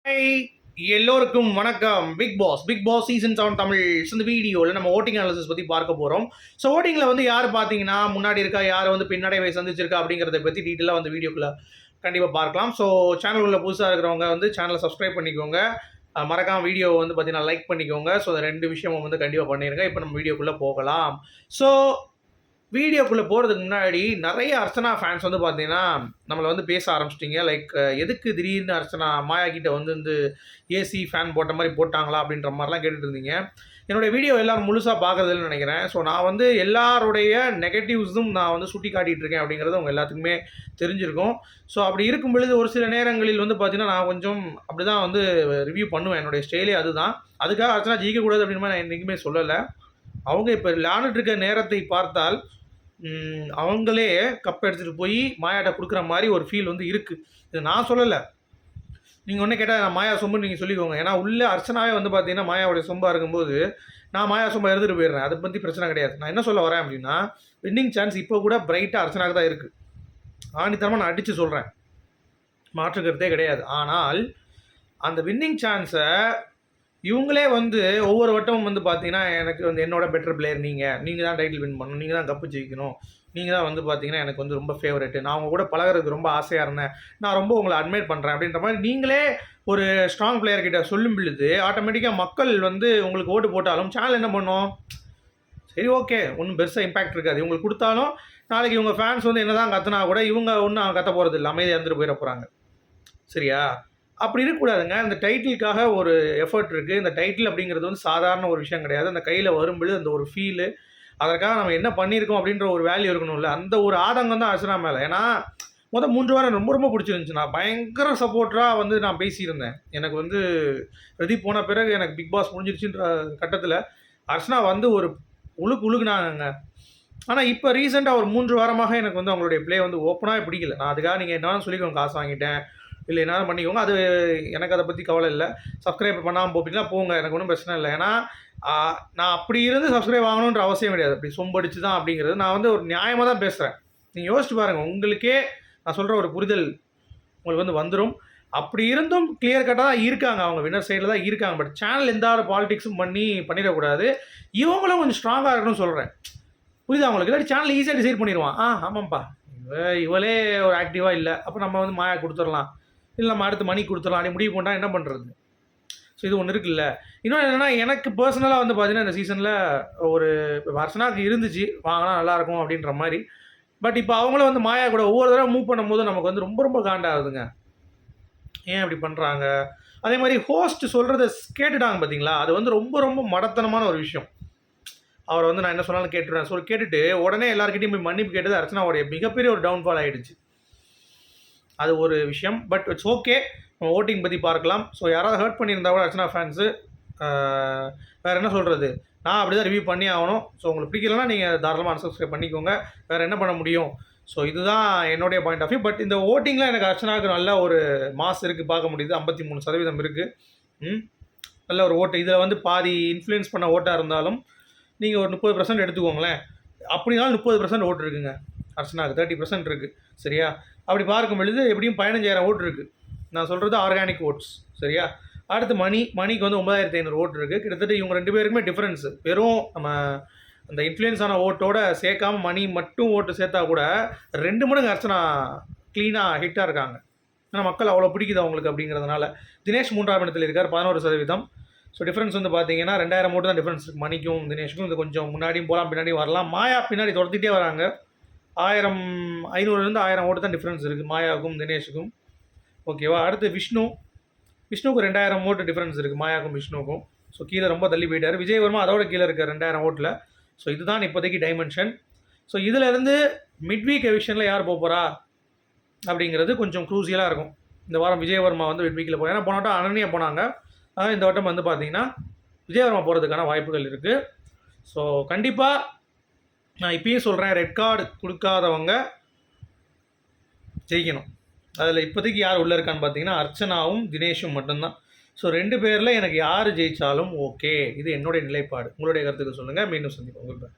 Hi, எல்லோருக்கும் வணக்கம். Big Boss season 7 Tamil இந்த வீடியோவில் நம்ம ஓட்டிங் அனாலிசிஸ் பற்றி பார்க்க போகிறோம். ஸோ ஓட்டிங்கில் வந்து யார் பார்த்தீங்கன்னா முன்னாடி இருக்கா, யார் வந்து பின்னடைவை சந்திச்சிருக்கா அப்படிங்கிறத பற்றி டீட்டெயிலாக வந்து வீடியோக்குள்ளே கண்டிப்பாக பார்க்கலாம். ஸோ சேனலுக்குள்ள புதுசாக இருக்கிறவங்க வந்து சேனலை சப்ஸ்கிரைப் பண்ணிக்கோங்க. மறக்காம வீடியோ வந்து பார்த்தீங்கன்னா லைக் பண்ணிக்கோங்க. ஸோ அந்த ரெண்டு விஷயமும் வந்து கண்டிப்பாக பண்ணிடுங்க. இப்போ நம்ம வீடியோக்குள்ளே போகலாம். ஸோ வீடியோக்குள்ளே போகிறதுக்கு முன்னாடி நிறைய அர்ச்சனா ஃபேன்ஸ் வந்து பார்த்தீங்கன்னா நம்மளை வந்து பேச ஆரம்பிச்சிட்டிங்க. லைக் எதுக்கு திடீர்னு அர்ச்சனா மாயா கிட்ட வந்து ஏசி ஃபேன் போட்ட மாதிரி போட்டாங்களா அப்படின்ற மாதிரிலாம் கேட்டுட்டு இருந்தீங்க. என்னுடைய வீடியோ எல்லோரும் முழுசாக பார்க்குறதுன்னு நினைக்கிறேன். ஸோ நான் வந்து எல்லாருடைய நெகட்டிவ்ஸும் நான் வந்து சுட்டி காட்டிகிட்டு இருக்கேன் அப்படிங்கிறது உங்கள் எல்லாத்துக்குமே தெரிஞ்சிருக்கும். ஸோ அப்படி இருக்கும் பொழுது ஒரு சில நேரங்களில் வந்து பார்த்தீங்கன்னா நான் கொஞ்சம் அப்படி தான் வந்து ரிவ்யூ பண்ணுவேன். என்னுடைய ஸ்டைலே அதுதான். அதுக்காக அர்ச்சனா ஜெயிக்கக்கூடாது அப்படின்னு நான் என்றைக்குமே சொல்லலை. அவங்க இப்போ விளையாண்டுட்டு இருக்க நேரத்தை பார்த்தால் அவங்களே கப் எடுத்துகிட்டு போய் மாயாட்ட கொடுக்குற மாதிரி ஒரு ஃபீல் வந்து இருக்குது. இது நான் சொல்லலை. நீங்கள் ஒன்று கேட்டால் நான் மாயா சொம்புன்னு நீங்கள் சொல்லிக்கோங்க. ஏன்னா உள்ளே அர்ச்சனாவே வந்து பார்த்தீங்கன்னா மாயாவுடைய சொம்பாக இருக்கும்போது நான் மாயா சொம்பை எடுத்துகிட்டு போயிடுறேன். அதை பற்றி பிரச்சனை கிடையாது. நான் என்ன சொல்ல வரேன் அப்படின்னா, வின்னிங் சான்ஸ் இப்போ கூட பிரைட்டாக அர்ச்சனாவுக்கு தான் இருக்குது. ஆணித்தரமாக நான் அடித்து சொல்கிறேன், மாற்றுக்கிறதே கிடையாது. ஆனால் அந்த வின்னிங் சான்ஸை இவங்களே வந்து ஒவ்வொரு வட்டமும் வந்து பார்த்தீங்கன்னா எனக்கு வந்து என்னோட பெட்டர் பிளேயர் நீங்கள் தான் டைட்டில் வின் பண்ணணும், நீங்கள் தான் கப்பு ஜெயிக்கணும், நீங்கள் தான் வந்து பார்த்தீங்கன்னா எனக்கு வந்து ரொம்ப ஃபேவரெட்டு, நான் அவங்க கூட பழகிறதுக்கு ரொம்ப ஆசையாக இருந்தேன், நான் ரொம்ப உங்களை அட்மைட் பண்ணுறேன் அப்படின்ற மாதிரி நீங்களே ஒரு ஸ்ட்ராங் பிளேயர் கிட்ட சொல்லும் பொழுது ஆட்டோமேட்டிக்காக மக்கள் வந்து உங்களுக்கு ஓட்டு போட்டாலும் சேனல் என்ன பண்ணும், சரி ஓகே ஒன்றும் பெருசாக இம்பாக்ட் இருக்காது, இவங்களுக்கு கொடுத்தாலும் நாளைக்கு இவங்க ஃபேன்ஸ் வந்து என்ன தான் கற்றுனா கூட இவங்க ஒன்றும் கத்த போகிறது இல்லை, அமைதியாக இருந்துட்டு போயிட போகிறாங்க. சரியா? அப்படி இருக்கக்கூடாதுங்க. இந்த டைட்டிலுக்காக ஒரு எஃபர்ட் இருக்குது. இந்த டைட்டில் அப்படிங்கிறது வந்து சாதாரண ஒரு விஷயம் கிடையாது. அந்த கையில் வரும்பொழுது அந்த ஒரு ஃபீலு, அதற்காக நம்ம என்ன பண்ணியிருக்கோம் அப்படின்ற ஒரு வேல்யூ இருக்கணும்ல. அந்த ஒரு ஆதங்கம் தான் அர்ச்சனா மேலே. ஏன்னா 3 வாரம் ரொம்ப ரொம்ப பிடிச்சிருந்துச்சு. நான் பயங்கர சப்போர்ட்டராக வந்து நான் பேசியிருந்தேன். எனக்கு வந்து பிரதீப் போன பிறகு எனக்கு பிக் பாஸ் முடிஞ்சிருச்சுன்ற கட்டத்தில் அர்ச்சனா வந்து ஒரு உழுகுனாங்க. ஆனால் இப்போ ரீசெண்டாக ஒரு 3 வாரமாக எனக்கு வந்து அவங்களுடைய ப்ளே வந்து ஓப்பனாகவே பிடிக்கல. நான் அதுக்காக நீங்கள் என்னாலும் சொல்லிக்கோங்க, காசு வாங்கிட்டேன் இல்லை என்னாலும் பண்ணிக்கோங்க, அது எனக்கு அதை பற்றி கவலை இல்லை. சப்ஸ்கிரைப் பண்ணாமல் போப்பீங்களா போங்க, எனக்கு ஒன்றும் பிரச்சனை இல்லை. ஏன்னா நான் அப்படி இருந்து சப்ஸ்கிரைப் வாங்கணுன்ற அவசியம் கிடையாது. அப்படி சொம்படிச்சு தான் அப்படிங்கிறது நான் வந்து ஒரு நியாயமாக தான் பேசுகிறேன். நீங்கள் யோசிச்சு பாருங்கள், உங்களுக்கே நான் சொல்கிற ஒரு புரிதல் உங்களுக்கு வந்து வந்துடும். அப்படி இருந்தும் கிளியர் கட்டாக தான் இருக்காங்க, அவங்க வின்னர் சைடில் தான் இருக்காங்க. பட் சேனல் எந்த ஒரு பாலிடிக்ஸும் பண்ணிடக்கூடாது. இவங்களும் கொஞ்சம் ஸ்ட்ராங்காக இருக்கணும்னு சொல்கிறேன். புரியுதா உங்களுக்கு? இல்லாட்டி சேனல் ஈஸியாக டிசைட் பண்ணிடுவான். ஆமாம்ப்பா இவளே ஒரு ஆக்டிவாக இல்லை, அப்போ நம்ம வந்து மாயா கொடுத்துடலாம், இல்லை நம்ம அடுத்து மணி கொடுத்துடலாம் அப்படி முடிவு போட்டால் என்ன பண்ணுறது? ஸோ இது ஒன்று இருக்குல்ல. இன்னொன்று என்னென்னா, எனக்கு பர்சனலாக வந்து பார்த்தீங்கன்னா இந்த சீசனில் ஒரு அர்ச்சனாவுக்கு இருந்துச்சு வாங்கினா நல்லாயிருக்கும் அப்படின்ற மாதிரி. பட் இப்போ அவங்களும் வந்து மாயா கூட ஒவ்வொரு தடவை மூவ் பண்ணும்போது நமக்கு வந்து ரொம்ப ரொம்ப காண்டாகுதுங்க. ஏன் அப்படி பண்ணுறாங்க? அதே மாதிரி ஹோஸ்ட் சொல்கிறத கேட்டுட்டாங்க பார்த்தீங்களா, அது வந்து ரொம்ப ரொம்ப மடத்தனமான ஒரு விஷயம். அவரை வந்து நான் என்ன சொன்னாலும் கேட்டுருவேன் கேட்டுட்டு உடனே எல்லாருக்கிட்டையும் போய் மன்னிப்பு கேட்டது அர்ச்சனாவுடைய மிகப்பெரிய ஒரு டவுன்ஃபால் ஆகிடுச்சு. அது ஒரு விஷயம். பட் இட்ஸ் ஓகே, நம்ம ஓட்டிங் பற்றி பார்க்கலாம். ஸோ யாராவது ஹர்ட் பண்ணியிருந்தா கூட அர்ச்சனா ஃபேன்ஸு வேறு என்ன சொல்கிறது, நான் அப்படி தான் ரிவ்யூ பண்ணி ஆகணும். ஸோ உங்களுக்கு பிடிக்கலன்னா நீங்கள் தாராளமாக அன்சப்ஸ்கிரைப் பண்ணிக்கோங்க, வேறு என்ன பண்ண முடியும்? ஸோ இதுதான் என்னுடைய பாயிண்ட் ஆஃப் வியூ. பட் இந்த ஓட்டிங்கில் எனக்கு அர்ச்சனாவுக்கு நல்ல ஒரு மாஸ் இருக்குது, பார்க்க முடியுது. 53% இருக்குது. நல்ல ஒரு ஓட்டு. இதில் வந்து பாதி இன்ஃப்ளூயன்ஸ் பண்ண ஓட்டாக இருந்தாலும் நீங்கள் ஒரு 30% எடுத்துக்கோங்களேன். அப்படினாலும் 30% ஓட்டு இருக்குங்க அர்ச்சனாவுக்கு, 30% இருக்குது. சரியா? அப்படி பார்க்கும் பொழுது எப்படியும் 15,000 ஓட்டு இருக்குது. நான் சொல்கிறது ஆர்கானிக் ஓட்ஸ். சரியா? அடுத்து மணிக்கு வந்து 9,500 ஓட்டு இருக்குது. கிட்டத்தட்ட இவங்க 2 பேருக்குமே டிஃப்ரென்ஸு. வெறும் நம்ம அந்த இன்ஃப்ளூயன்ஸான ஓட்டோட சேர்க்காம மணி மட்டும் ஓட்டு சேர்த்தா கூட 2 மடங்கு அர்ச்சனா க்ளீனாக ஹிட்டாக இருக்காங்க. ஏன்னா மக்கள் அவ்வளோ பிடிக்குது அவங்களுக்கு அப்படிங்கிறதுனால. தினேஷ் 3ஆம் இடத்தில் இருக்கார், 11%. ஸோ டிஃப்ரென்ஸ் வந்து பார்த்தீங்கன்னா 2,000 ஓட்டு தான் டிஃப்ரென்ஸ் இருக்குது மணிக்கும் தினேஷுக்கும். இது கொஞ்சம் முன்னாடியும் போகலாம், பின்னாடியும் வரலாம். மாயா பின்னாடி துரத்திட்டே வராங்க. 500 ஓட்டு தான் டிஃப்ரென்ஸ் இருக்குது மாயாவுக்கும் தினேஷுக்கும். ஓகேவா? அடுத்து விஷ்ணுவுக்கு 2,000 ஓட்டு டிஃப்ரென்ஸ் இருக்குது மாயாவுக்கும் விஷ்ணுவுக்கும். ஸோ கீழே ரொம்ப தள்ளி போயிட்டார். விஜயவர்மா அதோட கீழே இருக்கார் 2,000 ஓட்டில். ஸோ இதுதான் இப்போதைக்கு டைமென்ஷன். ஸோ இதிலேருந்து மிட்வீக் எவிக்ஷனில் யார் போகிறா அப்படிங்கிறது கொஞ்சம் க்ரூசியலாக இருக்கும். இந்த வாரம் விஜயவர்மா வந்து மிட்வீக்கில் போய், ஏன்னா போன வட்டம் அனன்யா போனாங்க, இந்த வட்டம் வந்து பார்த்திங்கன்னா விஜயவர்மா போகிறதுக்கான வாய்ப்புகள் இருக்குது. ஸோ கண்டிப்பாக நான் இப்பயும் சொல்கிறேன், ரெட் கார்டு கொடுக்காதவங்க ஜெயிக்கணும். அதில் இப்போதைக்கு யார் உள்ளே இருக்கான்னு பார்த்தீங்கன்னா அர்ச்சனாவும் தினேஷும் மட்டும்தான். ஸோ 2 பேரில் எனக்கு யார் ஜெயித்தாலும் ஓகே. இது என்னுடைய நிலைப்பாடு. உங்களுடைய கருத்துக்கு சொல்லுங்கள். மீண்டும் சந்திப்போம்.